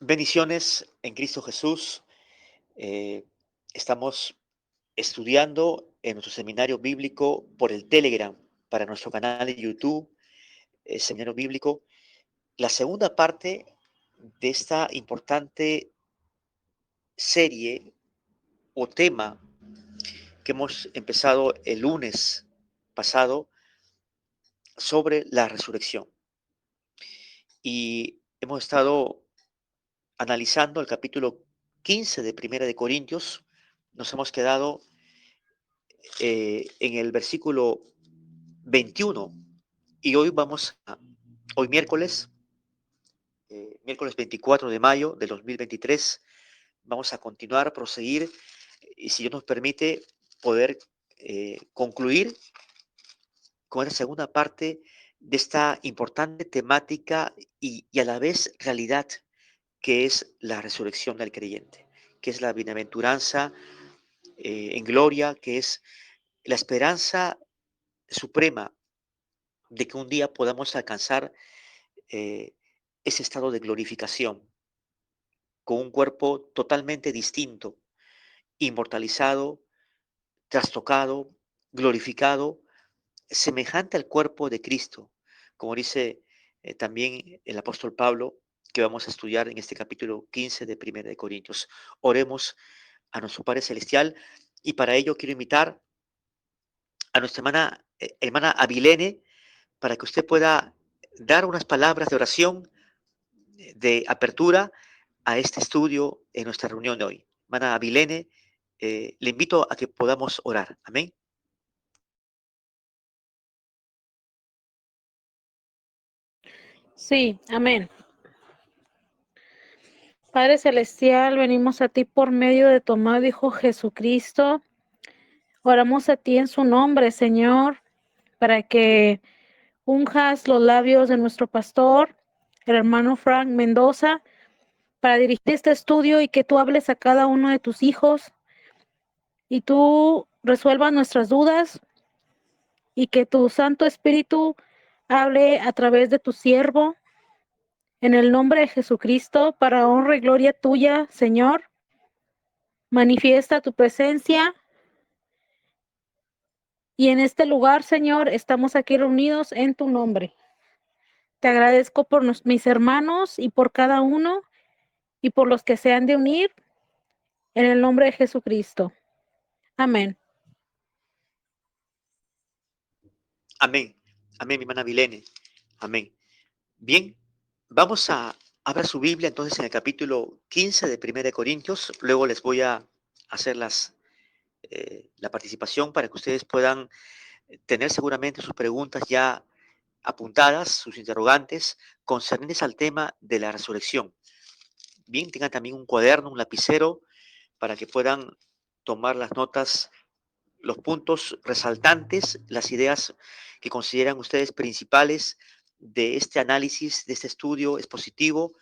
Bendiciones en Cristo Jesús. Eh, Estamos estudiando en nuestro seminario bíblico por el Telegram para nuestro canal de YouTube, Seminario Bíblico, la segunda parte de esta importante serie o tema que hemos empezado el lunes pasado sobre la resurrección. Y hemos estado analizando el capítulo 15 de Primera de Corintios. Nos hemos quedado en el versículo 21 y hoy miércoles 24 de mayo del 2023, vamos a continuar, proseguir y si Dios nos permite poder concluir con la segunda parte de esta importante temática y a la vez realidad que es la resurrección del creyente, que es la bienaventuranza en gloria, que es la esperanza suprema de que un día podamos alcanzar eh, ese estado de glorificación con un cuerpo totalmente distinto, inmortalizado, trastocado, glorificado, semejante al cuerpo de Cristo, como dice también el apóstol Pablo, que vamos a estudiar en este capítulo 15 de Primera de Corintios. Oremos a nuestro Padre Celestial y para ello quiero invitar a nuestra hermana Avilene para que usted pueda dar unas palabras de oración, de apertura a este estudio en nuestra reunión de hoy. Hermana Avilene, le invito a que podamos orar. Amén. Sí, amén. Padre Celestial, venimos a ti por medio de tu amado Hijo Jesucristo. Oramos a ti en su nombre, Señor, para que unjas los labios de nuestro pastor, el hermano Frank Mendoza, para dirigir este estudio y que tú hables a cada uno de tus hijos y tú resuelvas nuestras dudas y que tu Santo Espíritu hable a través de tu siervo. En el nombre de Jesucristo, para honra y gloria tuya, Señor, manifiesta tu presencia. Y en este lugar, Señor, estamos aquí reunidos en tu nombre. Te agradezco por mis hermanos y por cada uno y por los que se han de unir en el nombre de Jesucristo. Amén. Amén. Amén, mi hermana Avilene. Amén. Bien, vamos a abrir su Biblia entonces en el capítulo 15 de Primera de Corintios. Luego les voy a hacer la participación para que ustedes puedan tener seguramente sus preguntas ya apuntadas, sus interrogantes concernientes al tema de la resurrección. Bien, tengan también un cuaderno, un lapicero, para que puedan tomar las notas, los puntos resaltantes, las ideas que consideran ustedes principales de este análisis, de este estudio expositivo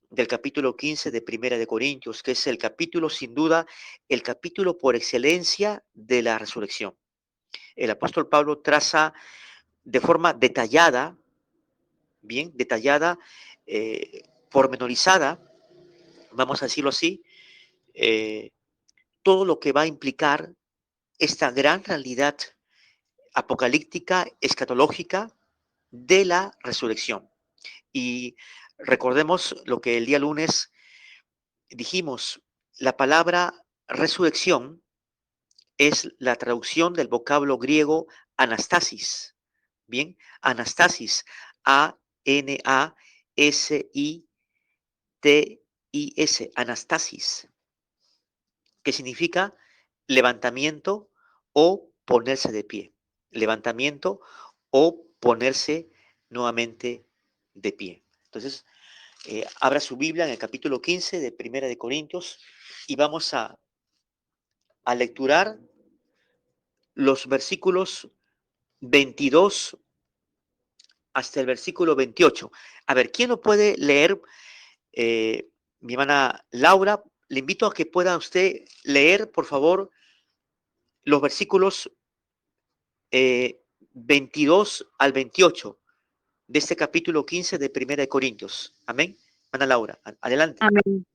del capítulo 15 de Primera de Corintios, que es el capítulo, sin duda, el capítulo por excelencia de la resurrección. El apóstol Pablo traza de forma detallada, bien detallada, pormenorizada, vamos a decirlo así, eh, todo lo que va a implicar esta gran realidad apocalíptica, escatológica de la resurrección. Y recordemos lo que el día lunes dijimos, la palabra resurrección es la traducción del vocablo griego anastasis. Bien, anastasis, A-N-A-S-I-T-I-S, anastasis, que significa levantamiento o ponerse de pie. Levantamiento o ponerse nuevamente de pie. Entonces, abra su Biblia en el capítulo 15 de Primera de Corintios y vamos a lecturar los versículos 22 hasta el versículo 28. A ver, ¿quién lo puede leer? Mi hermana Laura, le invito a que pueda usted leer, por favor, los versículos 22 al 28 de este capítulo 15 de Primera de Corintios. Amén. Ana Laura, adelante. Amén.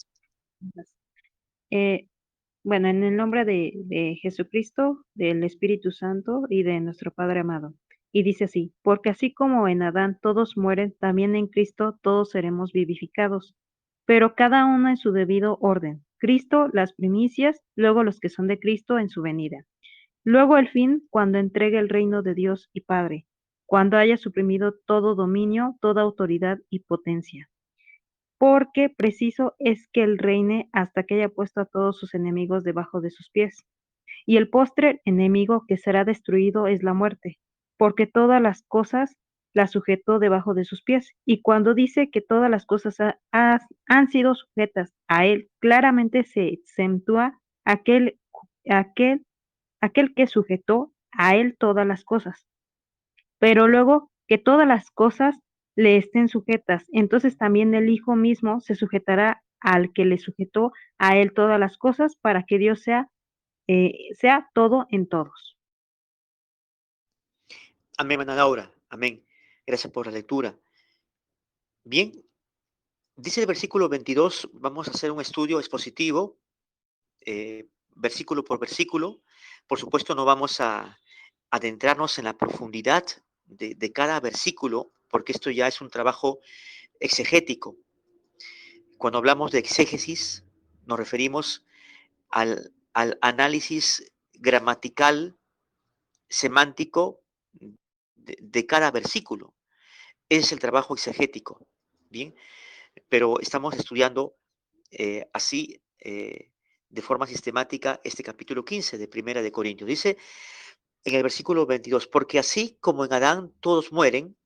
Eh, bueno, en el nombre de Jesucristo, del Espíritu Santo y de nuestro Padre amado. Y dice así, porque así como en Adán todos mueren, también en Cristo todos seremos vivificados, pero cada uno en su debido orden. Cristo, las primicias, luego los que son de Cristo en su venida. Luego el fin, cuando entregue el reino de Dios y Padre, cuando haya suprimido todo dominio, toda autoridad y potencia, porque preciso es que él reine hasta que haya puesto a todos sus enemigos debajo de sus pies. Y el postrer enemigo que será destruido es la muerte, porque todas las cosas las sujetó debajo de sus pies. Y cuando dice que todas las cosas han sido sujetas a él, claramente se exentúa aquel, aquel, aquel que sujetó a él todas las cosas, pero luego que todas las cosas le estén sujetas, entonces también el Hijo mismo se sujetará al que le sujetó a él todas las cosas para que Dios sea todo en todos. Amén, Ana Laura. Amén. Gracias por la lectura. Bien, dice el versículo 22, vamos a hacer un estudio expositivo, versículo por versículo. Por supuesto, no vamos a adentrarnos en la profundidad de cada versículo, porque esto ya es un trabajo exegético. Cuando hablamos de exégesis, nos referimos al análisis gramatical, semántico de cada versículo. Ese es el trabajo exegético. Bien, pero estamos estudiando así de forma sistemática este capítulo 15 de Primera de Corintios. Dice en el versículo 22, porque así como en Adán todos mueren,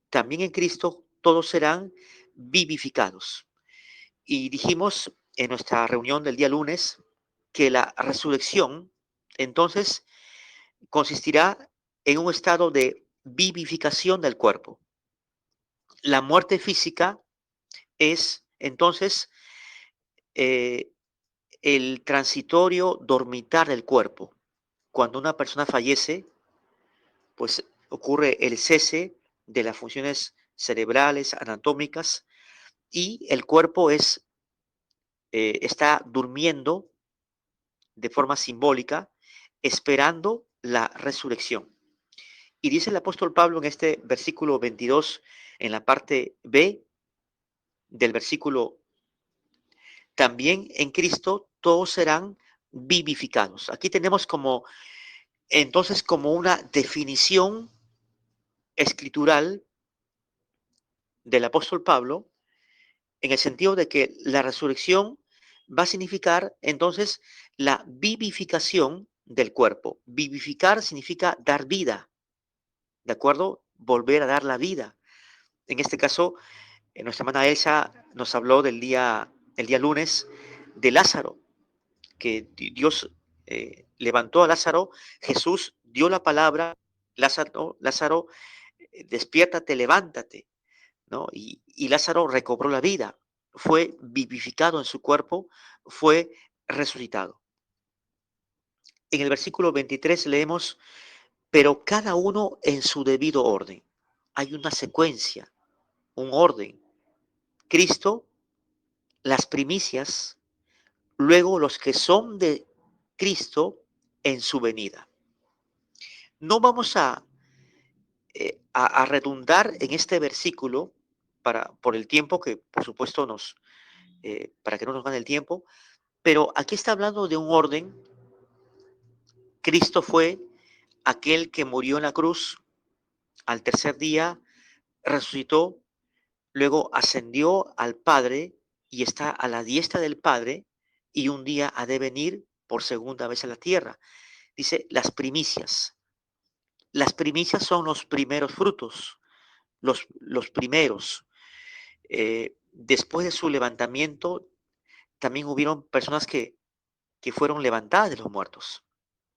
también en Cristo todos serán vivificados. Y dijimos en nuestra reunión del día lunes que la resurrección entonces consistirá en un estado de vivificación del cuerpo. La muerte física es entonces eh, el transitorio dormitar del cuerpo. Cuando una persona fallece, pues ocurre el cese de las funciones cerebrales, anatómicas, y el cuerpo está durmiendo de forma simbólica, esperando la resurrección. Y dice el apóstol Pablo en este versículo 22, en la parte B del versículo, también en Cristo todos serán vivificados. Aquí tenemos entonces como una definición escritural del apóstol Pablo, en el sentido de que la resurrección va a significar entonces la vivificación del cuerpo. Vivificar significa dar vida, ¿de acuerdo? Volver a dar la vida. En este caso, nuestra hermana Elsa nos habló el día lunes de Lázaro, que Dios levantó a Lázaro, Jesús dio la palabra, Lázaro, despiértate, levántate, ¿no? Y Lázaro recobró la vida, fue vivificado en su cuerpo, fue resucitado. En el versículo 23 leemos, pero cada uno en su debido orden. Hay una secuencia, un orden. Cristo, las primicias, luego los que son de Cristo en su venida. No vamos a redundar en este versículo por el tiempo que, por supuesto, para que no nos gane el tiempo, pero aquí está hablando de un orden. Cristo fue aquel que murió en la cruz, al tercer día resucitó, luego ascendió al Padre y está a la diestra del Padre y un día ha de venir por segunda vez a la tierra. Dice las primicias. Las primicias son los primeros frutos, los primeros. Después de su levantamiento, también hubieron personas que fueron levantadas de los muertos,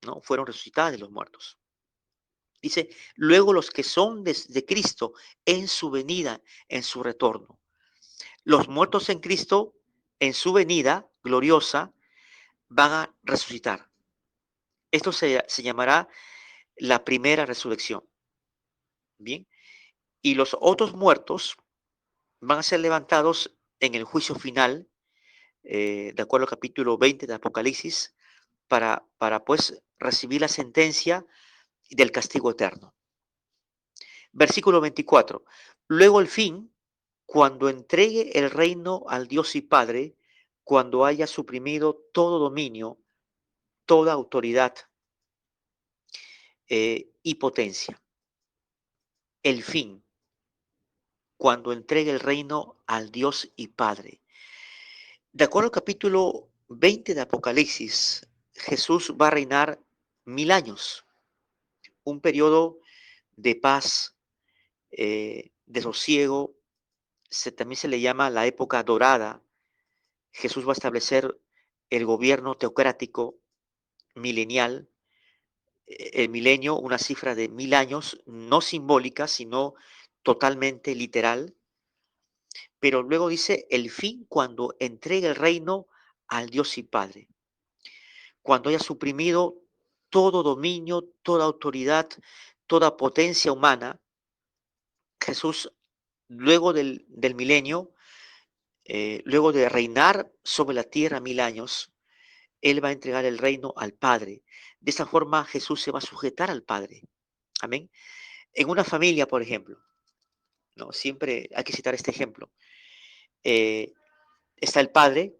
¿no? Fueron resucitadas de los muertos. Dice, luego los que son de Cristo en su venida, en su retorno. Los muertos en Cristo, en su venida gloriosa, van a resucitar. Esto se llamará la primera resurrección. Bien. Y los otros muertos van a ser levantados en el juicio final, de acuerdo al capítulo 20 de Apocalipsis, para pues recibir la sentencia del castigo eterno. Versículo 24. Luego el fin, cuando entregue el reino al Dios y Padre, cuando haya suprimido todo dominio, toda autoridad y potencia. El fin, cuando entregue el reino al Dios y Padre. De acuerdo al capítulo 20 de Apocalipsis, Jesús va a reinar 1000 años, un periodo de paz, de sosiego, también se le llama la época dorada. Jesús va a establecer el gobierno teocrático milenial, el milenio, una cifra de 1000 años, no simbólica, sino totalmente literal. Pero luego dice el fin cuando entregue el reino al Dios y Padre, cuando haya suprimido todo dominio, toda autoridad, toda potencia humana. Jesús, luego del milenio, luego de reinar sobre la tierra 1000 años, Él va a entregar el reino al Padre. De esta forma Jesús se va a sujetar al Padre. Amén. En una familia, por ejemplo, ¿no? Siempre hay que citar este ejemplo. Eh, Está el padre,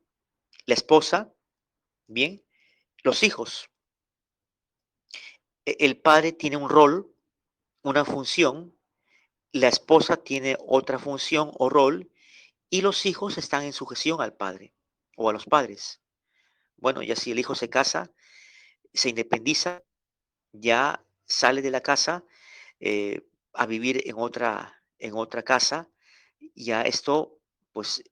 la esposa, bien, los hijos. El padre tiene un rol, una función, la esposa tiene otra función o rol, y los hijos están en sujeción al padre o a los padres. Bueno, ya si el hijo se casa, se independiza, ya sale de la casa eh, a vivir en otra casa, ya esto pues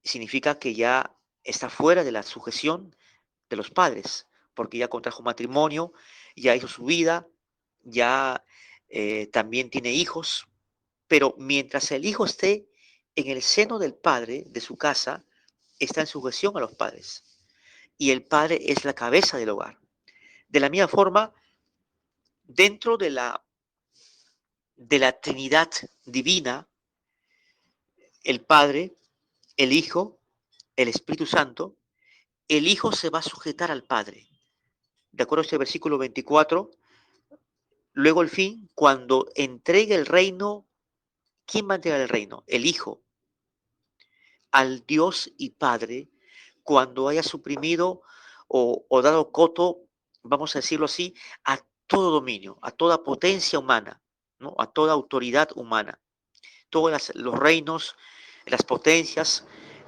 significa que ya está fuera de la sujeción de los padres, porque ya contrajo matrimonio, ya hizo su vida, ya también tiene hijos, pero mientras el hijo esté en el seno del padre, de su casa, está en sujeción a los padres. Y el padre es la cabeza del hogar. De la misma forma, dentro de la Trinidad divina, el Padre, el Hijo, el Espíritu Santo, el Hijo se va a sujetar al Padre. De acuerdo a este versículo 24, luego el fin, cuando entregue el reino, ¿quién va a entregar el reino? El Hijo, al Dios y Padre, cuando haya suprimido o dado coto, vamos a decirlo así, a todo dominio, a toda potencia humana, ¿no? A toda autoridad humana. Todos los reinos, las potencias,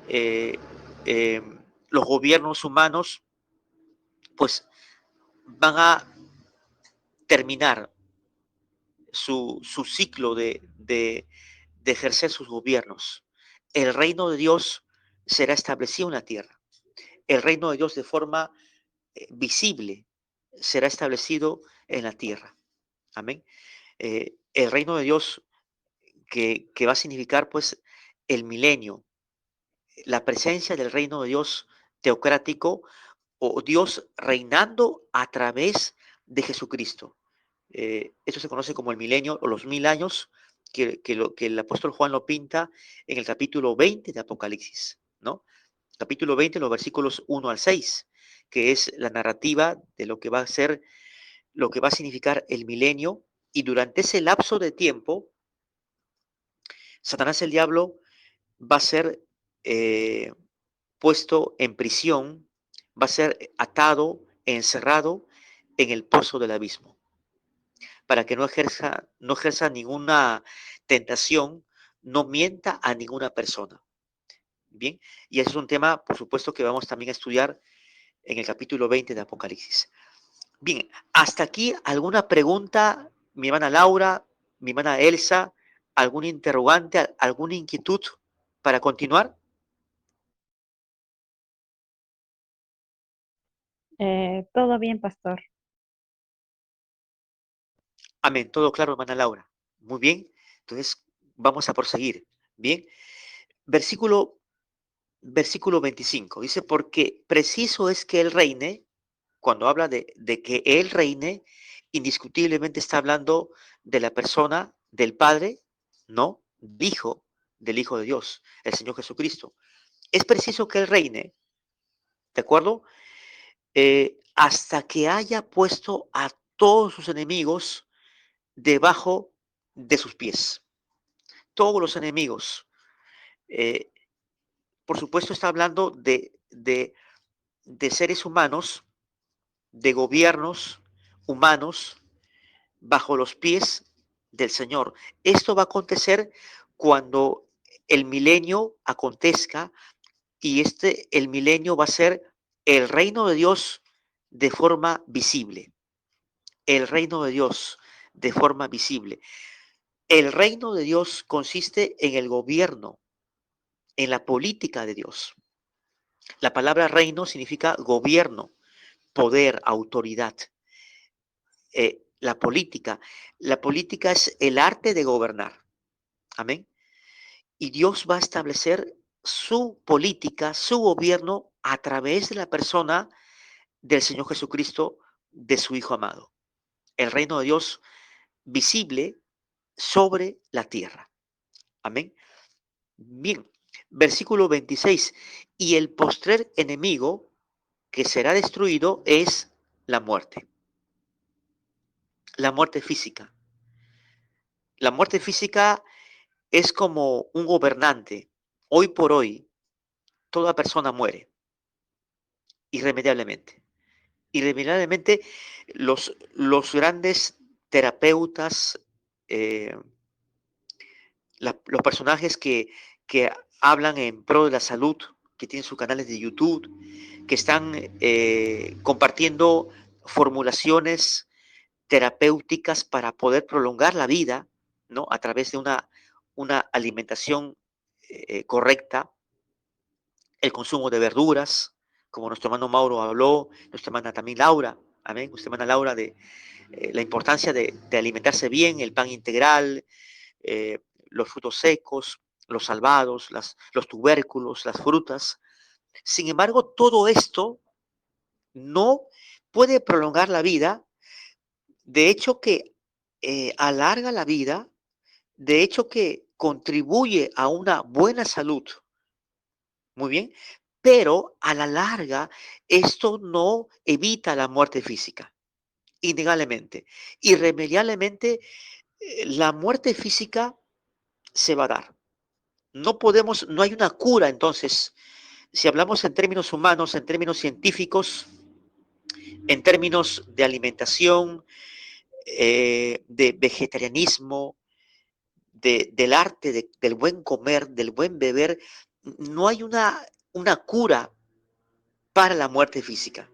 eh, eh, los gobiernos humanos, pues van a terminar su ciclo de ejercer sus gobiernos. El reino de Dios será establecido en la tierra. El reino de Dios de forma visible será establecido en la tierra. Amén. El reino de Dios que va a significar pues el milenio, la presencia del reino de Dios teocrático o Dios reinando a través de Jesucristo. Esto se conoce como el milenio o los 1000 años que el apóstol Juan lo pinta en el capítulo 20 de Apocalipsis, ¿no? Capítulo 20, los versículos 1 al 6, que es la narrativa de lo que va a ser, lo que va a significar el milenio. Y durante ese lapso de tiempo, Satanás el diablo va a ser eh, puesto en prisión, va a ser atado, encerrado en el pozo del abismo, para que no ejerza ninguna tentación, no mienta a ninguna persona. Bien, y ese es un tema, por supuesto, que vamos también a estudiar en el capítulo 20 de Apocalipsis. Bien, hasta aquí alguna pregunta, mi hermana Laura, mi hermana Elsa, algún interrogante, alguna inquietud para continuar. Todo bien, pastor. Amén, todo claro, hermana Laura. Muy bien, entonces vamos a proseguir. Bien, versículo, versículo 25 dice, porque preciso es que Él reine. Cuando habla de que Él reine, indiscutiblemente está hablando de la persona del Padre, no, del Hijo, del Hijo de Dios, el Señor Jesucristo. Es preciso que Él reine, ¿de acuerdo? Hasta que haya puesto a todos sus enemigos debajo de sus pies. Todos los enemigos. Eh, por supuesto, está hablando de seres humanos, de gobiernos humanos bajo los pies del Señor. Esto va a acontecer cuando el milenio acontezca, y el milenio va a ser el reino de Dios de forma visible. El reino de Dios de forma visible. El reino de Dios consiste en el gobierno, en la política de Dios. La palabra reino significa gobierno, poder, autoridad. La política. La política es el arte de gobernar. Amén. Y Dios va a establecer su política, su gobierno a través de la persona del Señor Jesucristo, de su Hijo amado. El reino de Dios visible sobre la tierra. Amén. Bien, versículo 26. Y el postrer enemigo que será destruido es la muerte. La muerte física. La muerte física es como un gobernante. Hoy por hoy, toda persona muere irremediablemente. Irremediablemente, los grandes terapeutas, eh, los personajes que hablan en pro de la salud, que tienen sus canales de YouTube, que están compartiendo formulaciones terapéuticas para poder prolongar la vida, ¿no? A través de una alimentación correcta, el consumo de verduras, como nuestro hermano Mauro habló, nuestra hermana también Laura, amén, nuestra hermana Laura, de la importancia de alimentarse bien, el pan integral, eh, los frutos secos, los salvados, los tubérculos, las frutas. Sin embargo, todo esto no puede prolongar la vida, de hecho que alarga la vida, de hecho que contribuye a una buena salud, muy bien, pero a la larga esto no evita la muerte física, innegablemente. Irremediablemente, la muerte física se va a dar. No podemos, no hay una cura entonces. Si hablamos en términos humanos, en términos científicos, en términos de alimentación, de vegetarianismo, del arte, del buen comer, del buen beber, no hay una cura para la muerte física.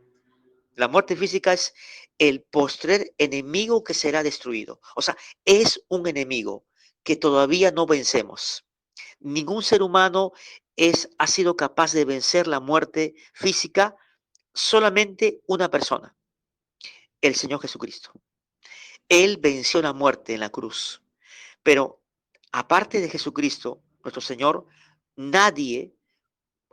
La muerte física es el postrer enemigo que será destruido. O sea, es un enemigo que todavía no vencemos. Ningún ser humano ha sido capaz de vencer la muerte física, solamente una persona, el Señor Jesucristo. Él venció la muerte en la cruz. Pero aparte de Jesucristo, nuestro Señor, nadie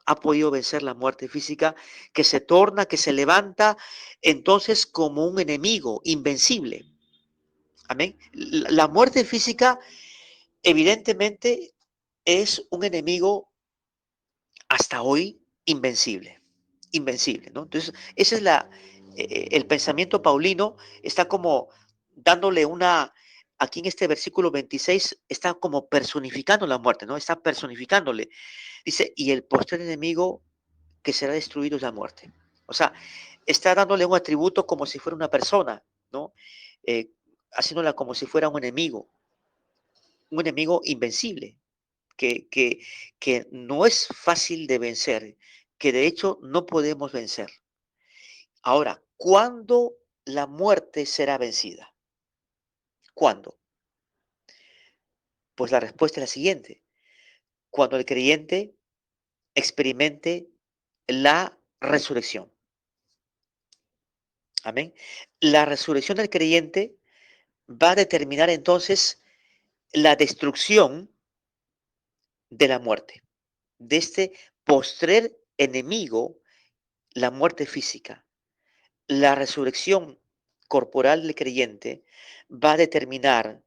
ha podido vencer la muerte física, que se torna, que se levanta entonces como un enemigo invencible. Amén. La muerte física evidentemente es un enemigo hasta hoy invencible, invencible, ¿no? Entonces, ese es el pensamiento paulino, está como dándole aquí en este versículo 26, está como personificando la muerte, ¿no? Está personificándole. Dice, y el postrer enemigo que será destruido es la muerte. O sea, está dándole un atributo como si fuera una persona, ¿no? Haciéndola como si fuera un enemigo invencible, que, que, que no es fácil de vencer, que de hecho no podemos vencer. Ahora, ¿cuándo la muerte será vencida? ¿Cuándo? Pues la respuesta es la siguiente: cuando el creyente experimente la resurrección. Amén. La resurrección del creyente va a determinar entonces la destrucción de la muerte, de este postrer enemigo, la muerte física. La resurrección corporal del creyente va a determinar,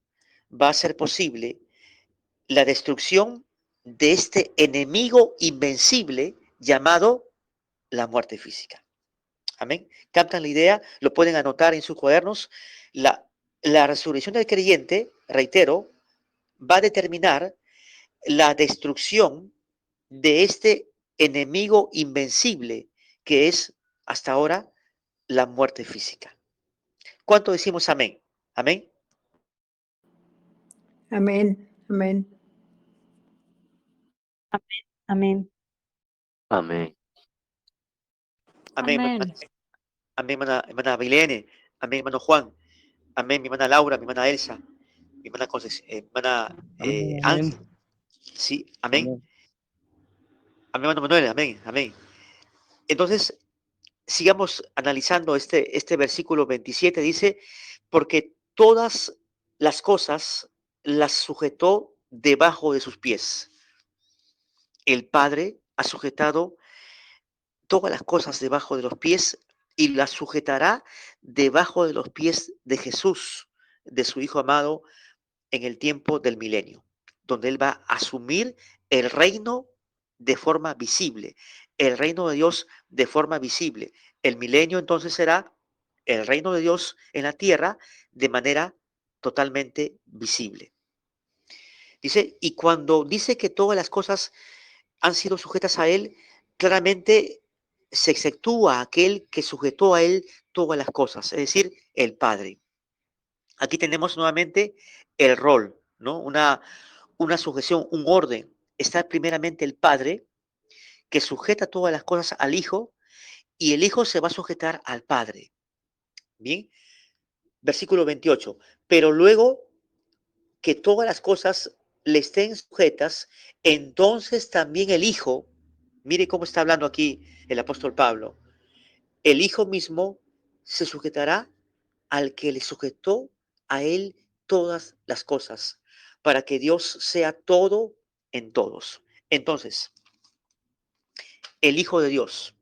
va a ser posible la destrucción de este enemigo invencible llamado la muerte física. Amén. ¿Captan la idea? Lo pueden anotar en sus cuadernos. La resurrección del creyente, reitero, va a determinar la destrucción de este enemigo invencible que es hasta ahora la muerte física. ¿Cuánto decimos amén? Amén. Amén. Amén. Amén. Amén. Amén, Amén. amén, hermana Vilene. Amén, hermano Juan. Amén, mi hermana Laura, mi hermana Elsa, mi hermana hermana Amén, amén, Ángel. Sí, amén. amén. Amén, hermano Manuel, amén, amén. Entonces, sigamos analizando este versículo 27. Dice, porque todas las cosas las sujetó debajo de sus pies. El Padre ha sujetado todas las cosas debajo de los pies y las sujetará debajo de los pies de Jesús, de su Hijo amado, en el tiempo del milenio, donde Él va a asumir el reino de forma visible, el reino de Dios de forma visible. El milenio entonces será el reino de Dios en la tierra de manera totalmente visible. Dice, y cuando dice que todas las cosas han sido sujetas a Él, claramente se exceptúa aquel que sujetó a Él todas las cosas, es decir, el Padre. Aquí tenemos nuevamente el rol, ¿no? Una sujeción, un orden. Está primeramente el Padre, que sujeta todas las cosas al Hijo, y el Hijo se va a sujetar al Padre. Bien, versículo 28. Pero luego que todas las cosas le estén sujetas, entonces también el Hijo, mire cómo está hablando aquí el apóstol Pablo, el Hijo mismo se sujetará al que le sujetó a él todas las cosas, para que Dios sea todo en todos. Entonces, el Hijo de Dios,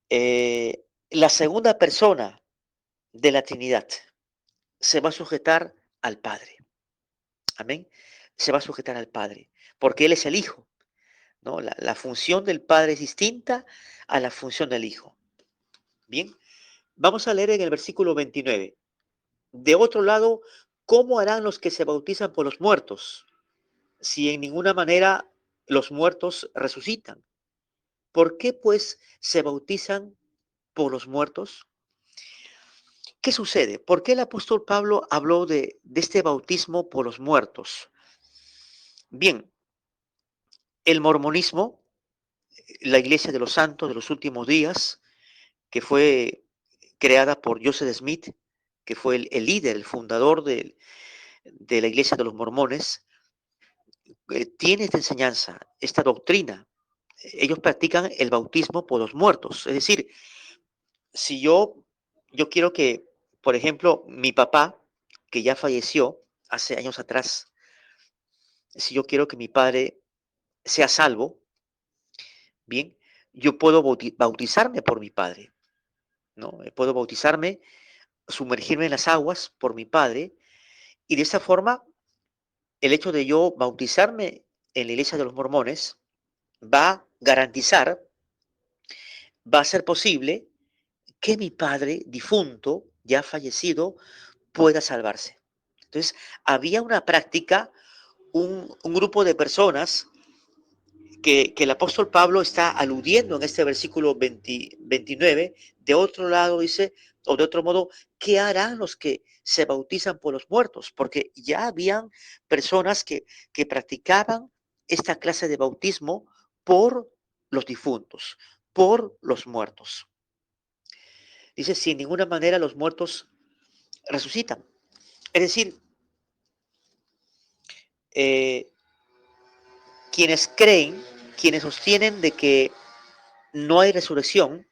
la segunda persona de la Trinidad, se va a sujetar al Padre. Amén. Se va a sujetar al Padre, porque Él es el Hijo, ¿no? La función del Padre es distinta a la función del Hijo. Bien, vamos a leer en el versículo 29. De otro lado, ¿cómo harán los que se bautizan por los muertos, si en ninguna manera los muertos resucitan? ¿Por qué pues se bautizan por los muertos? ¿Qué sucede? ¿Por qué el apóstol Pablo habló de este bautismo por los muertos? Bien, el mormonismo, la iglesia de los santos de los últimos días, que fue creada por Joseph Smith, que fue el líder, el fundador de la iglesia de los mormones, tiene esta enseñanza, esta doctrina. Ellos practican el bautismo por los muertos. Es decir, si yo quiero que, por ejemplo, mi papá, que ya falleció hace años atrás, si yo quiero que mi padre sea salvo, bien, yo puedo bautizarme por mi padre, ¿no? Puedo bautizarme, sumergirme en las aguas por mi padre, y de esa forma, el hecho de yo bautizarme en la iglesia de los mormones va a garantizar, va a ser posible que mi padre difunto, ya fallecido, pueda salvarse. Entonces, había una práctica, un grupo de personas que el apóstol Pablo está aludiendo en este versículo 29. De otro lado dice, o de otro modo, ¿qué harán los que se bautizan por los muertos? Porque ya habían personas que practicaban esta clase de bautismo por los difuntos, por los muertos. Dice, si en ninguna manera los muertos resucitan. Es decir, eh, quienes creen, quienes sostienen de que no hay resurrección,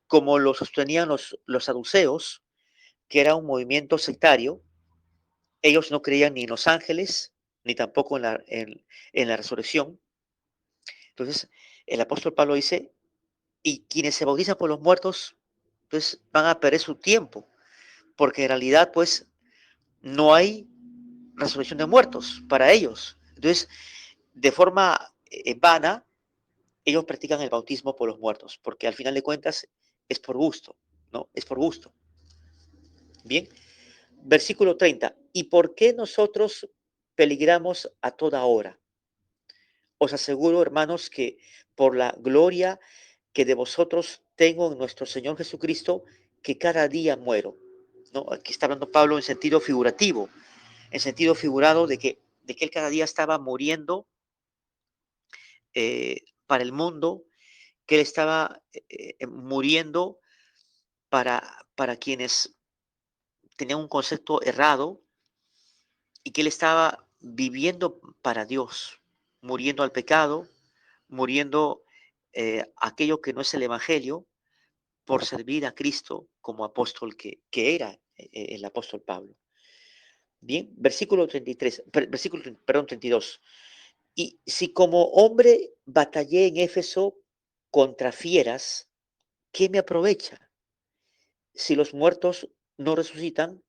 como lo sostenían los saduceos, que era un movimiento sectario, ellos no creían ni en los ángeles, ni tampoco en la resurrección. Entonces, el apóstol Pablo dice, y quienes se bautizan por los muertos, pues van a perder su tiempo, porque en realidad, pues, no hay resurrección de muertos para ellos. Entonces, de forma vana, ellos practican el bautismo por los muertos, porque al final de cuentas es por gusto, ¿no? Es por gusto. Bien, versículo 30. ¿Y por qué nosotros peligramos a toda hora? Os aseguro, hermanos, que por la gloria que de vosotros tengo en nuestro Señor Jesucristo, que cada día muero. ¿No? Aquí está hablando Pablo en sentido figurativo, en sentido figurado de que él cada día estaba muriendo para el mundo, que él estaba muriendo para quienes tenían un concepto errado y que él estaba viviendo para Dios, muriendo al pecado, muriendo aquello que no es el Evangelio, por servir a Cristo como apóstol que era el apóstol Pablo. Bien, versículo 33, perdón, 32. Y si como hombre batallé en Éfeso contra fieras, ¿qué me aprovecha? Si los muertos no resucitan,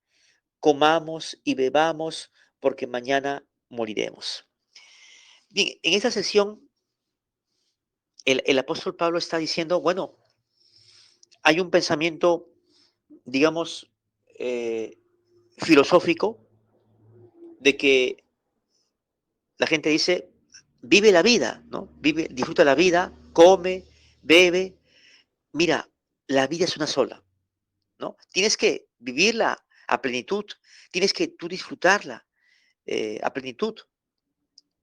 comamos y bebamos, porque mañana moriremos. Bien, en esta sesión, el apóstol Pablo está diciendo, bueno, hay un pensamiento, digamos, filosófico, de que la gente dice, vive la vida, ¿no? Vive, disfruta la vida, come, bebe. Mira, la vida es una sola, ¿no? Tienes que vivirla a plenitud, tienes que tú disfrutarla a plenitud,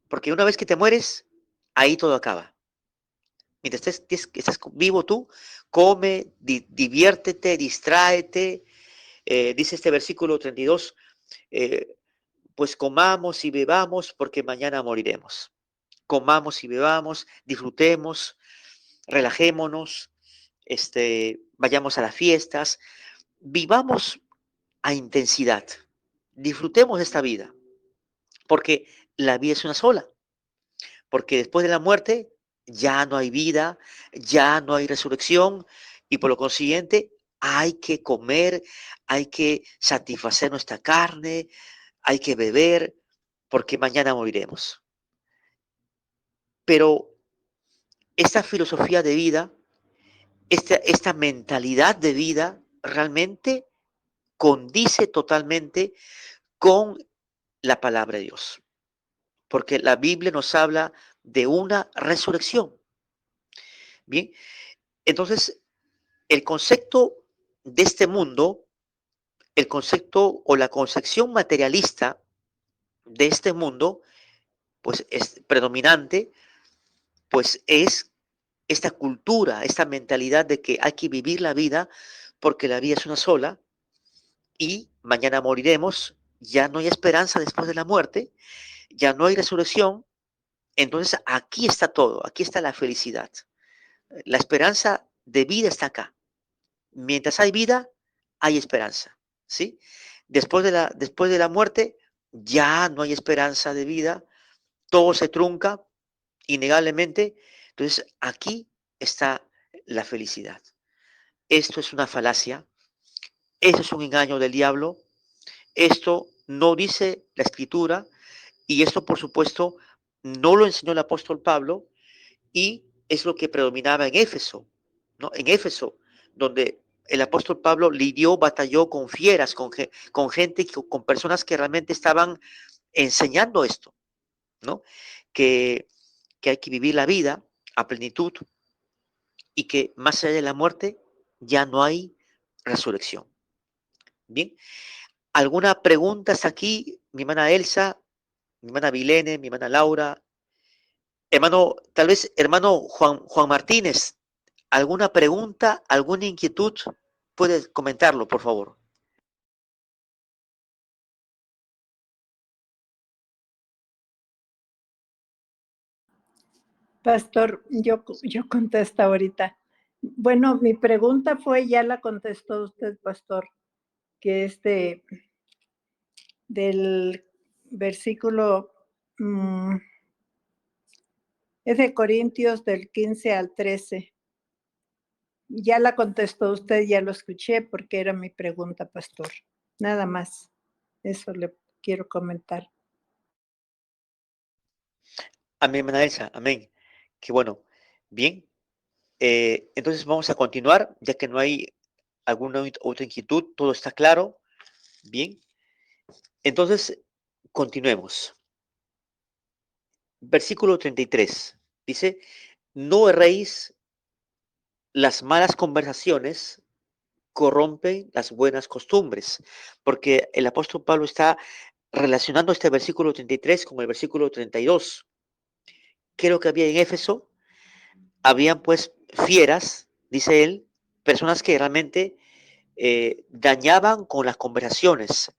porque una vez que te mueres, ahí todo acaba. Mientras estás vivo tú, come, diviértete, distráete. Dice este versículo 32, pues comamos y bebamos porque mañana moriremos. Comamos y bebamos, disfrutemos, relajémonos, vayamos a las fiestas, vivamos a intensidad, disfrutemos de esta vida, porque la vida es una sola, porque después de la muerte ya no hay vida, ya no hay resurrección y por lo consiguiente hay que comer, hay que satisfacer nuestra carne, hay que beber, porque mañana moriremos. Pero esta filosofía de vida, esta mentalidad de vida realmente condice totalmente con la palabra de Dios, porque la Biblia nos habla de una resurrección. Bien, entonces el concepto de este mundo, el concepto o la concepción materialista de este mundo, pues es predominante, pues es esta cultura, esta mentalidad de que hay que vivir la vida porque la vida es una sola y mañana moriremos, ya no hay esperanza después de la muerte, ya no hay resurrección, entonces aquí está todo, aquí está la felicidad. La esperanza de vida está acá. Mientras hay vida, hay esperanza, ¿sí? Después de la muerte, ya no hay esperanza de vida, todo se trunca, innegablemente. Entonces aquí está la felicidad. Esto es una falacia, esto es un engaño del diablo, esto no dice la escritura y esto por supuesto no lo enseñó el apóstol Pablo y es lo que predominaba en Éfeso, ¿no? En Éfeso, donde el apóstol Pablo lidió, batalló con fieras, con gente, con personas que realmente estaban enseñando esto, ¿no? Que, que hay que vivir la vida a plenitud y que más allá de la muerte ya no hay resurrección. Bien, ¿alguna pregunta hasta aquí? Mi hermana Elsa, mi hermana Vilene, mi hermana Laura, hermano, tal vez hermano Juan Martínez, ¿alguna pregunta, alguna inquietud? Puedes comentarlo, por favor. Pastor, yo contesto ahorita. Bueno, mi pregunta fue, ya la contestó usted, pastor, que del versículo, es de Corintios del 15 al 13. Ya la contestó usted, ya lo escuché porque era mi pregunta, pastor. Nada más. Eso le quiero comentar. Amén, hermana Elsa. Amén. Qué bueno. Bien. Entonces vamos a continuar, ya que no hay alguna otra inquietud, todo está claro. Bien. Entonces, continuemos. Versículo 33. Dice, no erréis, las malas conversaciones corrompen las buenas costumbres, porque el apóstol Pablo está relacionando este versículo 33 con el versículo 32. ¿Qué es lo que había en Éfeso? Habían pues fieras, dice él, personas que realmente dañaban con las conversaciones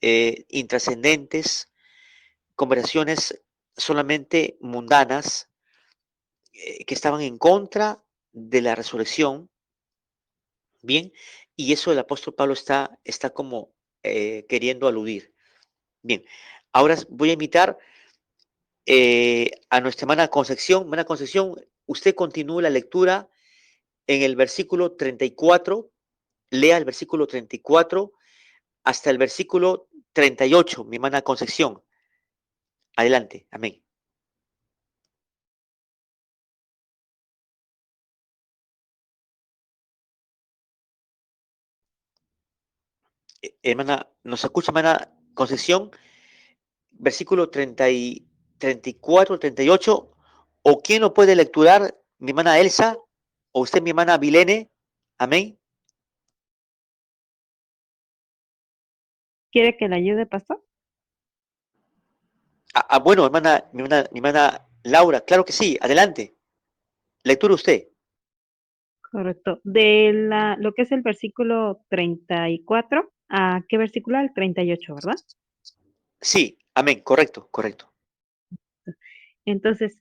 intrascendentes, conversaciones solamente mundanas, que estaban en contra de la resurrección, bien, y eso el apóstol Pablo está como queriendo aludir. Bien, ahora voy a invitar a nuestra hermana Concepción. Hermana Concepción, usted continúe la lectura en el versículo 34, lea el versículo 34 hasta el versículo 38, mi hermana Concepción. Adelante, amén. Hermana, ¿nos escucha, hermana Concepción? Versículo 34, 38, o quién lo puede lecturar, mi hermana Elsa, o usted, mi hermana Vilene, amén. ¿Quiere que le ayude, pastor? Bueno, hermana, mi hermana Laura, claro que sí, adelante, lectura usted. Correcto. Lo que es el versículo 34, ¿a qué versículo? Al 38, ¿verdad? Sí, amén, correcto, correcto. Entonces,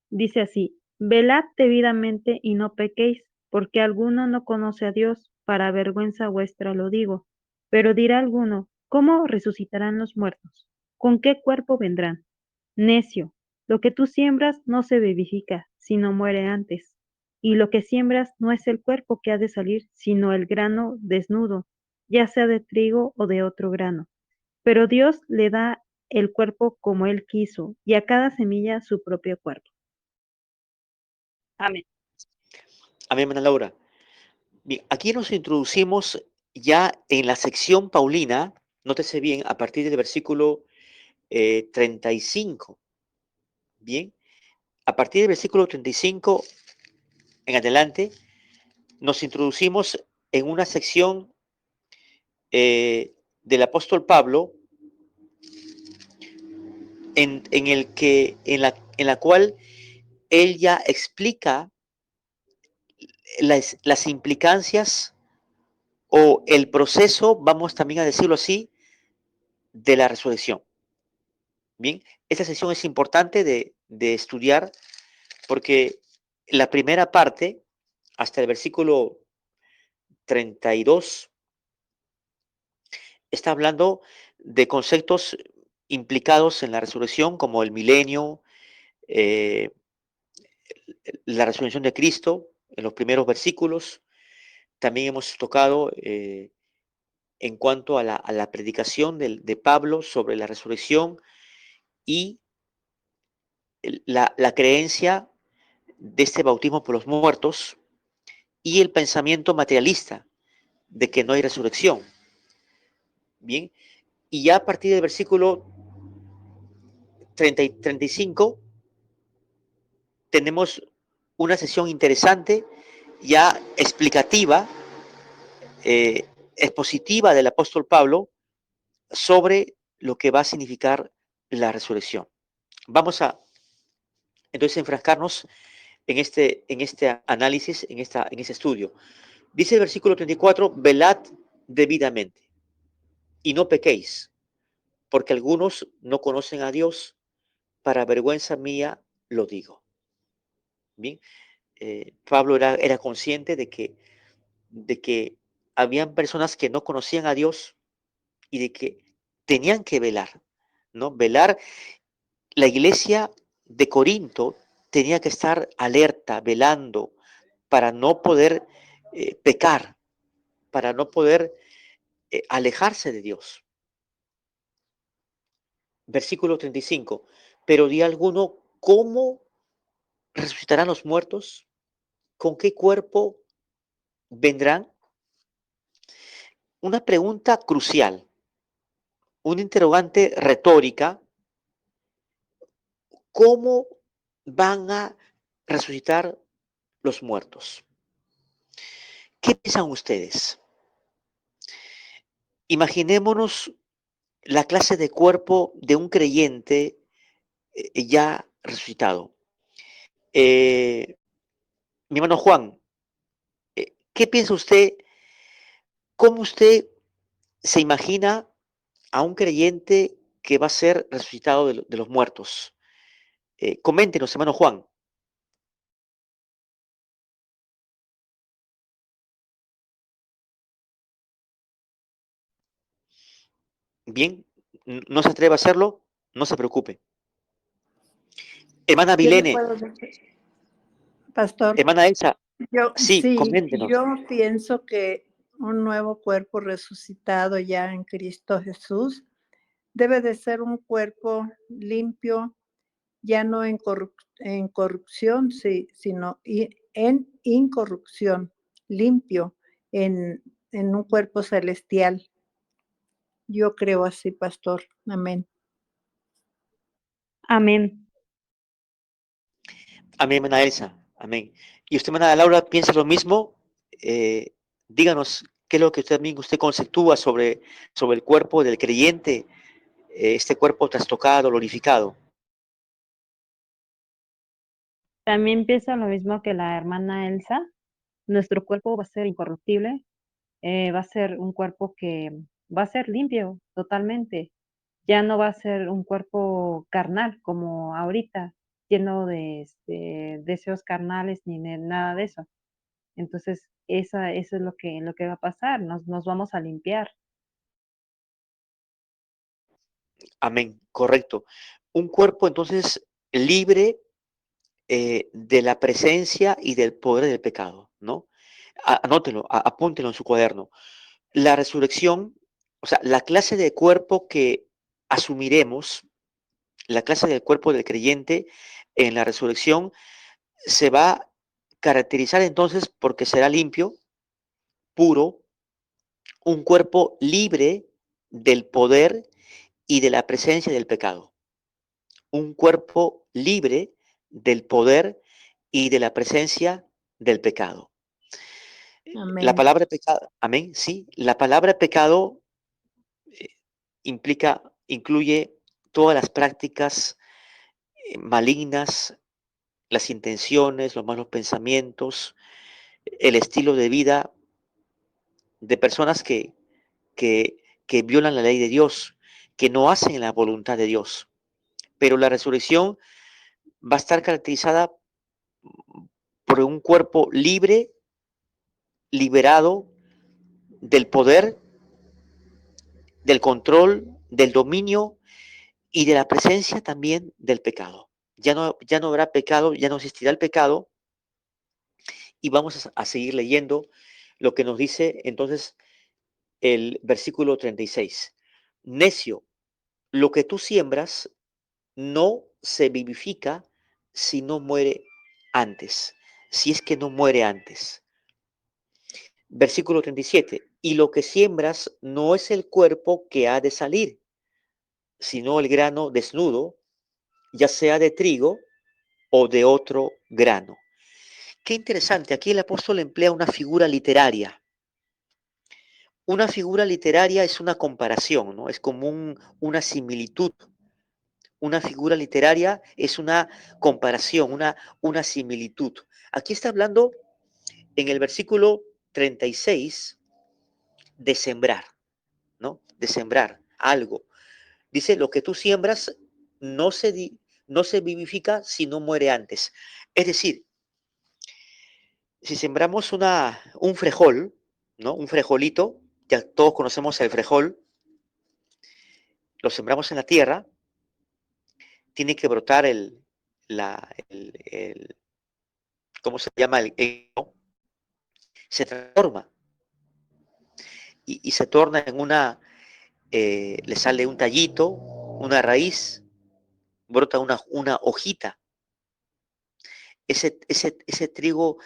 dice así, velad debidamente y no pequéis, porque alguno no conoce a Dios, para vergüenza vuestra lo digo. Pero dirá alguno, ¿cómo resucitarán los muertos? ¿Con qué cuerpo vendrán? Necio, lo que tú siembras no se vivifica, sino muere antes. Y lo que siembras no es el cuerpo que ha de salir, sino el grano desnudo, ya sea de trigo o de otro grano. Pero Dios le da el cuerpo como Él quiso, y a cada semilla su propio cuerpo. Amén. Amén, hermana Laura. Bien, aquí nos introducimos ya en la sección Paulina, nótese bien, a partir del versículo 35. Bien, a partir del versículo 35 en adelante, nos introducimos en una sección del apóstol Pablo, en la cual él ya explica las implicancias o el proceso, vamos también a decirlo así, de la resurrección. Bien, esta sección es importante de estudiar porque la primera parte, hasta el versículo 32, está hablando de conceptos implicados en la resurrección, como el milenio, eh, la resurrección de Cristo, en los primeros versículos. También hemos tocado en cuanto a la predicación de Pablo sobre la resurrección y la creencia de este bautismo por los muertos y el pensamiento materialista de que no hay resurrección. Bien, y ya a partir del versículo 30 y 35 tenemos una sesión interesante, ya explicativa, eh, expositiva del apóstol Pablo sobre lo que va a significar la resurrección. Vamos a entonces enfrascarnos en este análisis, en este estudio. Dice el versículo 34, velad debidamente y no pequéis, porque algunos no conocen a Dios, para vergüenza mía lo digo. Bien, Pablo era consciente de que habían personas que no conocían a Dios y de que tenían que velar, ¿no? Velar, la iglesia de Corinto tenía que estar alerta, velando, para no poder pecar, para no poder alejarse de Dios. Versículo 35. Pero di alguno, ¿cómo resucitarán los muertos? ¿Con qué cuerpo vendrán? Una pregunta crucial, una interrogante retórica. ¿Cómo van a resucitar los muertos? ¿Qué piensan ustedes? Imaginémonos la clase de cuerpo de un creyente ya resucitado. Mi hermano Juan, ¿qué piensa usted? ¿Cómo usted se imagina a un creyente que va a ser resucitado de los muertos? Coméntenos, hermano Juan. Bien, no se atreve a hacerlo, no se preocupe. Hermana Yo le Vilene, puedo decir, pastor, hermana Elsa, sí, sí, coméntenos. yo pienso que un nuevo cuerpo resucitado ya en Cristo Jesús debe de ser un cuerpo limpio, ya no en corrupción, sí, sino en incorrupción, limpio, en un cuerpo celestial. Yo creo así, pastor. Amén. Amén. Amén, hermana Elsa. Amén. ¿Y usted, hermana Laura, piensa lo mismo? Eh, Díganos qué es lo que usted conceptúa sobre el cuerpo del creyente, este cuerpo trastocado, glorificado. También pienso lo mismo que la hermana Elsa. Nuestro cuerpo va a ser incorruptible, va a ser un cuerpo que va a ser limpio totalmente. Ya no va a ser un cuerpo carnal como ahorita, lleno de deseos carnales ni de nada de eso. Entonces, eso es lo que va a pasar, nos vamos a limpiar. Amén, correcto. Un cuerpo entonces libre de la presencia y del poder del pecado, ¿no? Anótelo, apúntelo en su cuaderno. La resurrección, o sea, la clase de cuerpo que asumiremos, la clase del cuerpo del creyente en la resurrección se va a caracterizar entonces porque será limpio, puro, un cuerpo libre del poder y de la presencia del pecado. Un cuerpo libre del poder y de la presencia del pecado. La Amén. palabra pecado, amén, sí, la palabra pecado eh, incluye todas las prácticas malignas, las intenciones, los malos pensamientos, el estilo de vida de personas que violan la ley de Dios, que no hacen la voluntad de Dios. Pero la resurrección va a estar caracterizada por un cuerpo libre, liberado del poder, del control, del dominio y de la presencia también del pecado. Ya no habrá pecado, ya no existirá el pecado y vamos a seguir leyendo lo que nos dice entonces el versículo 36. Necio, lo que tú siembras no se vivifica si no muere antes, si es que no muere antes. Versículo 37. Y lo que siembras no es el cuerpo que ha de salir, sino el grano desnudo, ya sea de trigo o de otro grano. Qué interesante, aquí el apóstol emplea una figura literaria. Una figura literaria es una comparación, ¿no? Es como una similitud. Una figura literaria es una comparación, una similitud. Aquí está hablando en el versículo 36 de sembrar, ¿no? De sembrar algo. Dice, lo que tú siembras no no se vivifica si no muere antes. Es decir, si sembramos un frejol, ¿no? Un frejolito, ya todos conocemos el frejol, lo sembramos en la tierra, tiene que brotar ¿cómo se llama? Se transforma y se torna en le sale un tallito, una raíz, brota una hojita. ese trigo,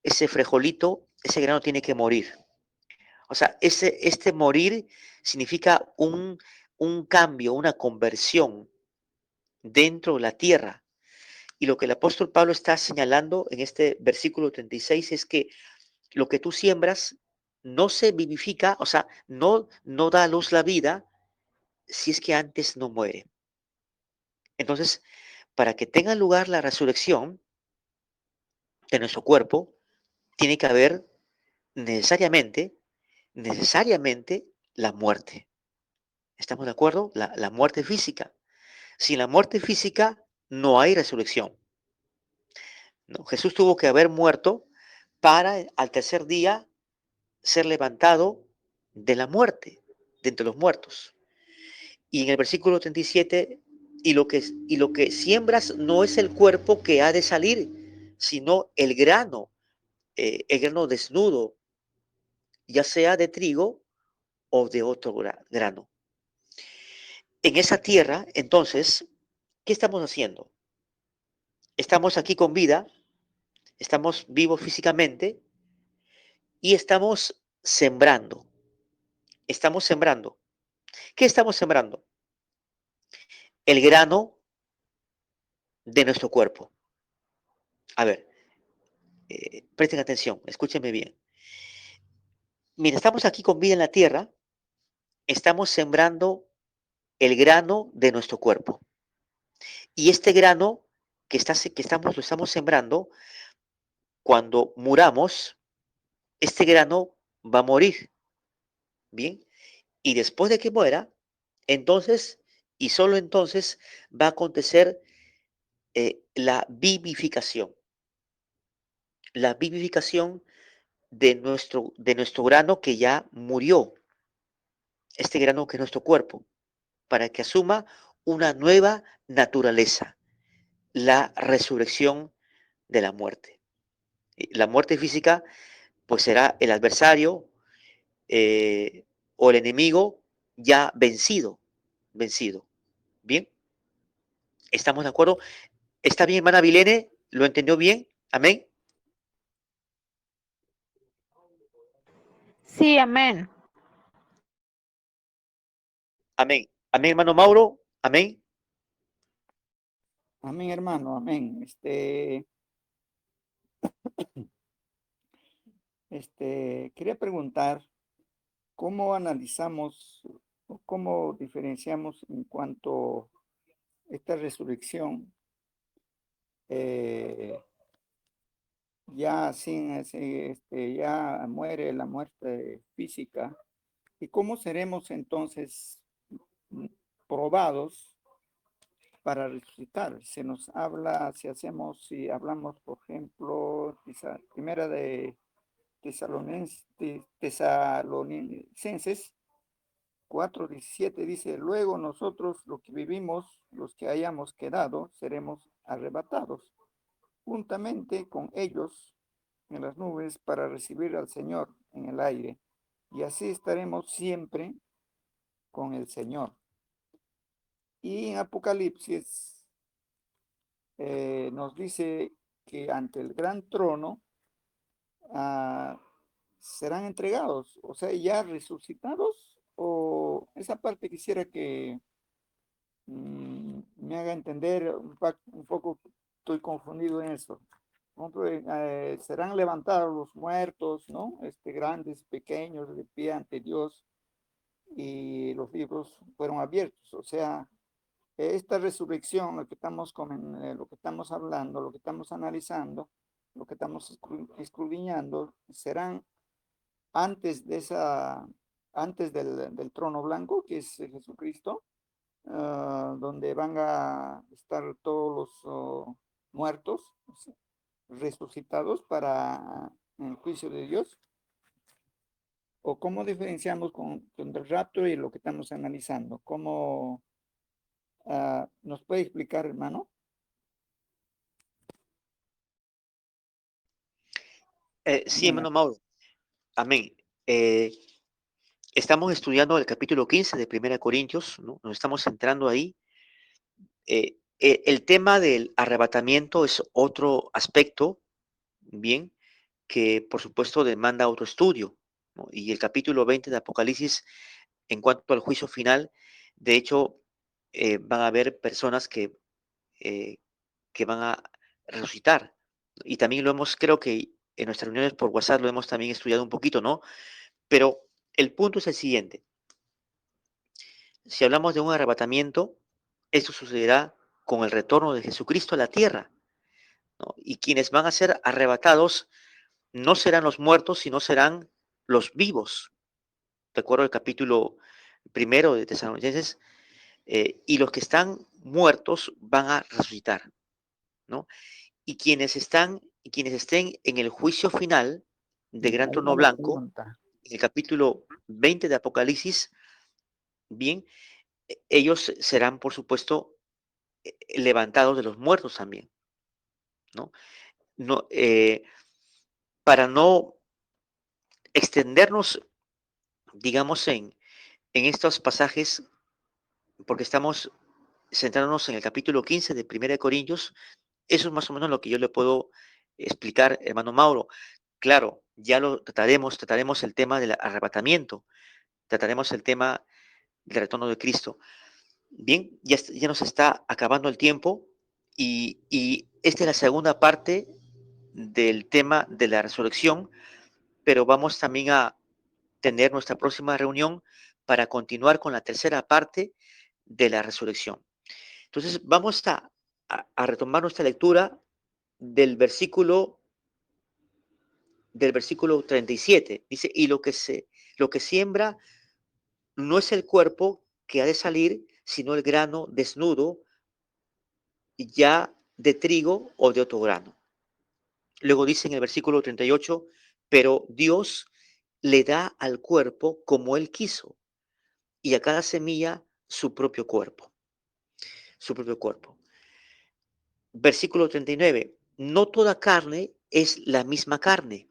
ese frijolito, ese grano tiene que morir. O sea, este morir significa un cambio, una conversión dentro de la tierra. Y lo que el apóstol Pablo está señalando en este versículo 36 es que lo que tú siembras no se vivifica, o sea, no da a luz la vida si es que antes no muere. Entonces, para que tenga lugar la resurrección de nuestro cuerpo, tiene que haber necesariamente la muerte. ¿Estamos de acuerdo? La muerte física. Sin la muerte física no hay resurrección. ¿No? Jesús tuvo que haber muerto para al tercer día ser levantado de la muerte, de entre los muertos. Y en el versículo 37, y lo que siembras no es el cuerpo que ha de salir, sino el grano desnudo, ya sea de trigo o de otro grano. En esa tierra, entonces, ¿qué estamos haciendo? Estamos aquí con vida, estamos vivos físicamente y estamos sembrando. Estamos sembrando. ¿Qué estamos sembrando? El grano de nuestro cuerpo. A ver, presten atención, escúchenme bien. Mientras estamos aquí con vida en la tierra, estamos sembrando el grano de nuestro cuerpo. Y este grano lo estamos sembrando, cuando muramos, este grano va a morir. Bien. Y después de que muera, entonces, y solo entonces, va a acontecer la vivificación. La vivificación de nuestro grano que ya murió. Este grano que es nuestro cuerpo, para que asuma una nueva naturaleza, la resurrección de la muerte. La muerte física, pues será el adversario o el enemigo ya vencido. ¿Bien? ¿Estamos de acuerdo? ¿Está bien, hermana Vilene? ¿Lo entendió bien? Amén. Sí, amén. Amén. Amén, hermano Mauro. Amén. Amén, hermano, amén. Quería preguntar cómo analizamos o cómo diferenciamos en cuanto a esta resurrección, ya ya muere la muerte física, y cómo seremos entonces probados para resucitar. Se nos habla, si hablamos, por ejemplo, primera de Tesalonicenses 4:17 dice: luego nosotros, los que vivimos, los que hayamos quedado, seremos arrebatados juntamente con ellos en las nubes para recibir al Señor en el aire, y así estaremos siempre con el Señor. Y en Apocalipsis nos dice que ante el gran trono serán entregados, o sea, ya resucitados, o esa parte quisiera que me haga entender un poco, estoy confundido en eso. Serán levantados los muertos, ¿no? Grandes, pequeños, de pie ante Dios, y los libros fueron abiertos, o sea, esta resurrección, lo que estamos hablando, lo que estamos analizando, lo que estamos escudriñando, serán antes antes del trono blanco, que es Jesucristo, donde van a estar todos los muertos, o sea, resucitados para el juicio de Dios. ¿O cómo diferenciamos con el rapto y lo que estamos analizando? ¿Cómo nos puede explicar, hermano? Sí, Amén. hermano Mauro. Amén. Estamos estudiando el capítulo 15 de 1 Corintios, ¿no? Nos estamos centrando ahí. El tema del arrebatamiento es otro aspecto, bien, que por supuesto demanda otro estudio, ¿no? Y el capítulo 20 de Apocalipsis, en cuanto al juicio final, de hecho, van a haber personas eh, que van a resucitar. Y también lo hemos, creo que en nuestras reuniones por WhatsApp lo hemos también estudiado un poquito, ¿no? Pero el punto es el siguiente. Si hablamos de un arrebatamiento, esto sucederá con el retorno de Jesucristo a la tierra, ¿no? Y quienes van a ser arrebatados no serán los muertos, sino serán los vivos. Recuerdo el capítulo primero de Tesalonicenses, y los que están muertos van a resucitar, ¿no? Y quienes estén en el juicio final de gran Ahí trono va la blanco, pregunta. en el capítulo 20 de Apocalipsis, bien, ellos serán, por supuesto, levantados de los muertos también, ¿no? No, para no extendernos, digamos, en estos pasajes, porque estamos centrándonos en el capítulo 15 de Primera de Corintios, eso es más o menos lo que yo le puedo explicar, hermano Mauro. Claro, ya lo trataremos el tema del arrebatamiento, trataremos el tema del retorno de Cristo. Bien, ya nos está acabando el tiempo y esta es la segunda parte del tema de la resurrección, pero vamos también a tener nuestra próxima reunión para continuar con la tercera parte de la resurrección. Entonces, vamos a retomar nuestra lectura del versículo 37. Dice, y lo que siembra no es el cuerpo que ha de salir, sino el grano desnudo ya de trigo o de otro grano. Luego dice en el versículo 38, pero Dios le da al cuerpo como Él quiso, y a cada semilla su propio cuerpo, su propio cuerpo. Versículo 39, no toda carne es la misma carne,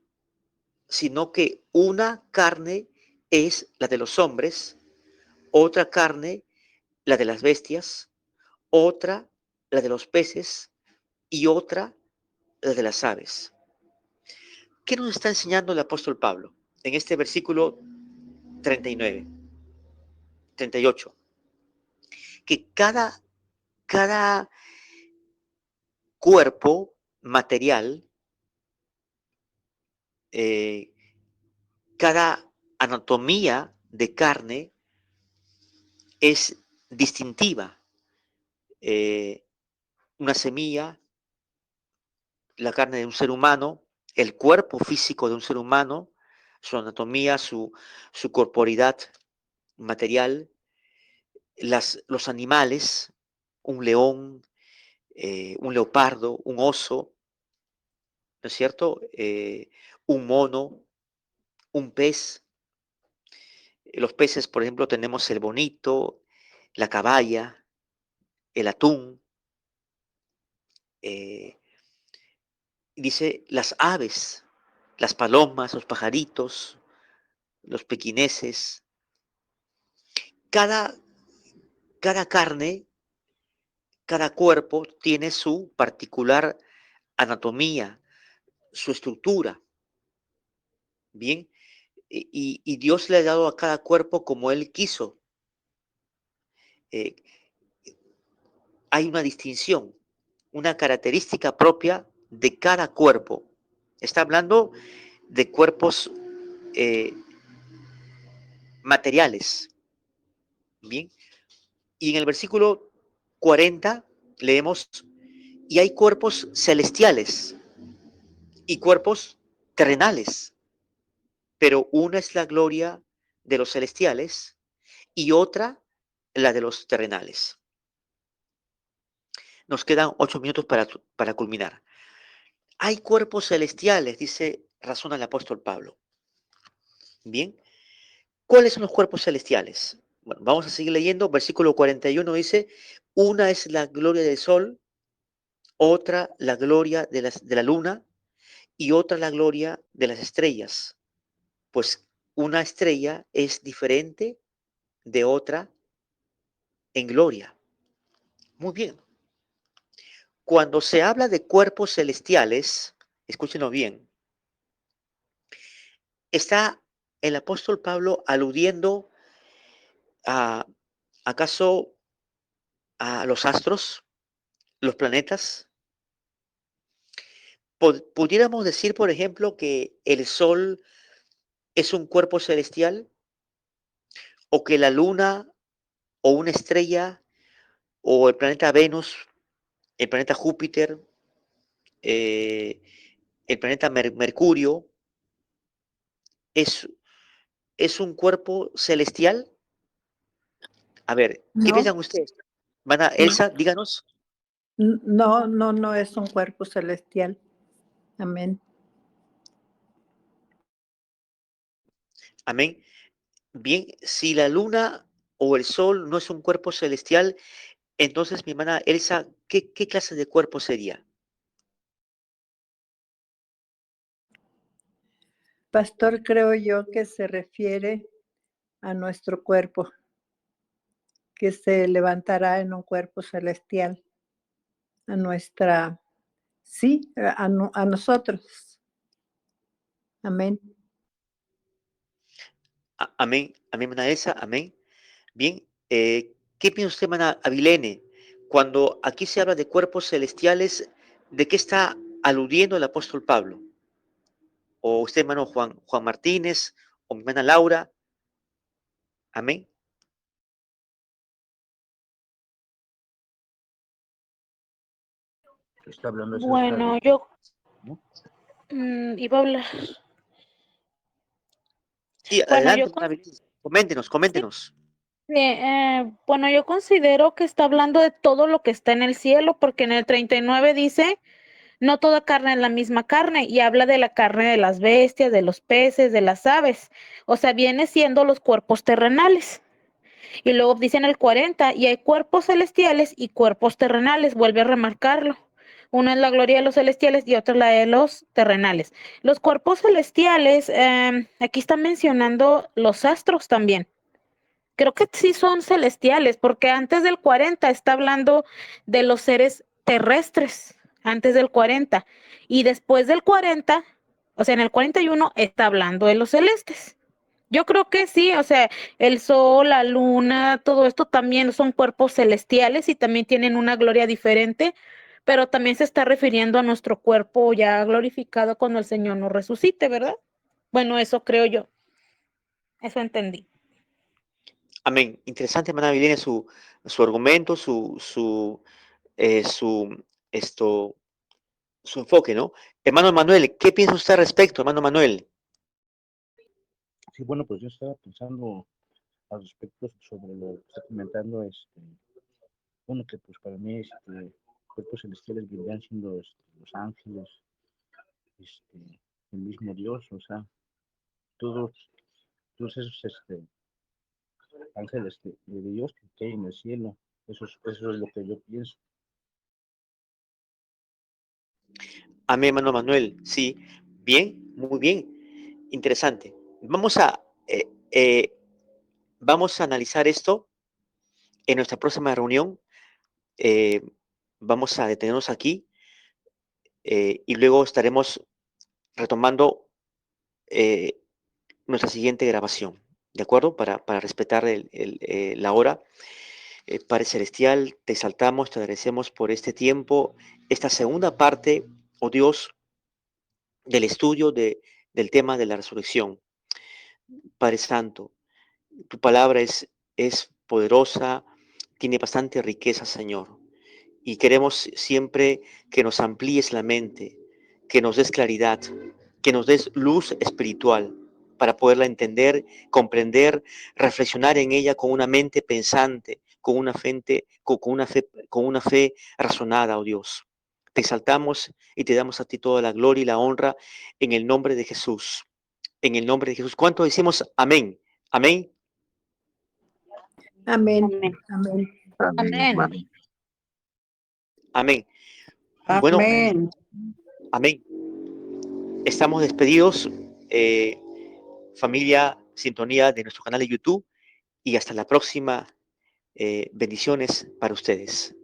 sino que una carne es la de los hombres, otra carne la de las bestias, otra la de los peces y otra la de las aves. ¿Qué nos está enseñando el apóstol Pablo en este versículo 39, 38? Que cada cuerpo material, eh, cada anatomía de carne es distintiva. Una semilla, la carne de un ser humano, el cuerpo físico de un ser humano, su anatomía, su corporidad material, los animales, un león, un leopardo, un oso, ¿no es cierto? Un mono, un pez. Los peces, por ejemplo, tenemos el bonito, la caballa, el atún. eh, Dice las aves, las palomas, los pajaritos, los pequineses. Cada, cada carne, cada cuerpo tiene su particular anatomía, su estructura. Bien, y Dios le ha dado a cada cuerpo como Él quiso. Eh, Hay una distinción, una característica propia de cada cuerpo. Está hablando de cuerpos materiales. Bien, y en el versículo 40 leemos, y hay cuerpos celestiales y cuerpos terrenales, pero una es la gloria de los celestiales y otra la de los terrenales. Nos quedan 8 minutos para culminar. Hay cuerpos celestiales, dice, razona el apóstol Pablo. Bien, ¿cuáles son los cuerpos celestiales? Bueno, vamos a seguir leyendo. Versículo 41 dice, una es la gloria del sol, otra la gloria de la luna y otra la gloria de las estrellas. Pues una estrella es diferente de otra en gloria. Muy bien. cuando se habla de cuerpos celestiales, escúchenlo bien, está el apóstol Pablo aludiendo a, ¿acaso a los astros, los planetas? ¿Pudiéramos decir, por ejemplo, que el Sol es un cuerpo celestial? ¿O que la Luna o una estrella o el planeta Venus, el planeta Júpiter, eh, el planeta Mercurio es, es un cuerpo celestial? A ver, ¿qué No, piensan ustedes? Van a no, Elsa, díganos. no, no, no es un cuerpo celestial. Amén. Amén. Bien, si la luna o el sol no es un cuerpo celestial, entonces mi hermana Elsa, ¿qué clase de cuerpo sería? Pastor, creo yo que se refiere a nuestro cuerpo, que se levantará en un cuerpo celestial, a nuestra, sí, a nosotros. Amén. Amén, amén, hermana Elsa, amén. Bien, ¿qué piensa usted, hermana Avilene? Cuando aquí se habla de cuerpos celestiales, ¿de qué está aludiendo el apóstol Pablo? O usted, hermano Juan Martínez, o mi hermana Laura, amén. Está hablando acerca Bueno, de, yo ¿no? iba a hablar. Sí, Bueno, adelante, hermana Avilene. Coméntenos, sí, coméntenos. bueno, yo considero que está hablando de todo lo que está en el cielo, porque en el 39 dice, no toda carne es la misma carne, y habla de la carne de las bestias, de los peces, de las aves. O sea, viene siendo los cuerpos terrenales. Y luego dice en el 40, y hay cuerpos celestiales y cuerpos terrenales, vuelve a remarcarlo. Una es la gloria de los celestiales y otra es la de los terrenales. Los cuerpos celestiales, aquí están mencionando los astros también. Creo que sí son celestiales, porque antes del 40 está hablando de los seres terrestres, antes del 40. Y después del 40, o sea, en el 41 está hablando de los celestes. Yo creo que sí, o sea, el sol, la luna, todo esto también son cuerpos celestiales y también tienen una gloria diferente, pero también se está refiriendo a nuestro cuerpo ya glorificado cuando el Señor nos resucite, ¿verdad? Bueno, eso creo yo, eso entendí. Amén. Interesante, hermana Avilene, su argumento, su, esto, su enfoque, ¿no? Hermano Manuel, ¿qué piensa usted al respecto, hermano Manuel? Sí, bueno, pues yo estaba pensando al respecto sobre lo que está comentando, bueno, que pues para mí, cuerpos celestiales vendrían siendo los ángeles, el mismo Dios, o sea, todos, todos esos, ángeles de Dios que hay en el cielo, eso es lo que yo pienso. Amén, hermano Manuel. Sí, bien, muy bien. Interesante. Eh, eh, vamos a analizar esto en nuestra próxima reunión. Eh, vamos a detenernos aquí y luego estaremos retomando eh, nuestra siguiente grabación. ¿De acuerdo? Para respetar la hora. Padre Celestial, te exaltamos, te agradecemos por este tiempo, esta segunda parte, oh Dios, del estudio del tema de la resurrección. Padre Santo, tu palabra es poderosa, tiene bastante riqueza, Señor. Y queremos siempre que nos amplíes la mente, que nos des claridad, que nos des luz espiritual para poderla entender, comprender, reflexionar en ella con una mente pensante, con una fe razonada, oh Dios. Te exaltamos y te damos a ti toda la gloria y la honra en el nombre de Jesús. En el nombre de Jesús. ¿Cuánto decimos amén? Amén. Amén. Amén. Amén. Amén, Amén. hermano. Amén. Bueno, Amén. amén. Estamos despedidos, familia Sintonía de nuestro canal de YouTube, y hasta la próxima. Bendiciones para ustedes.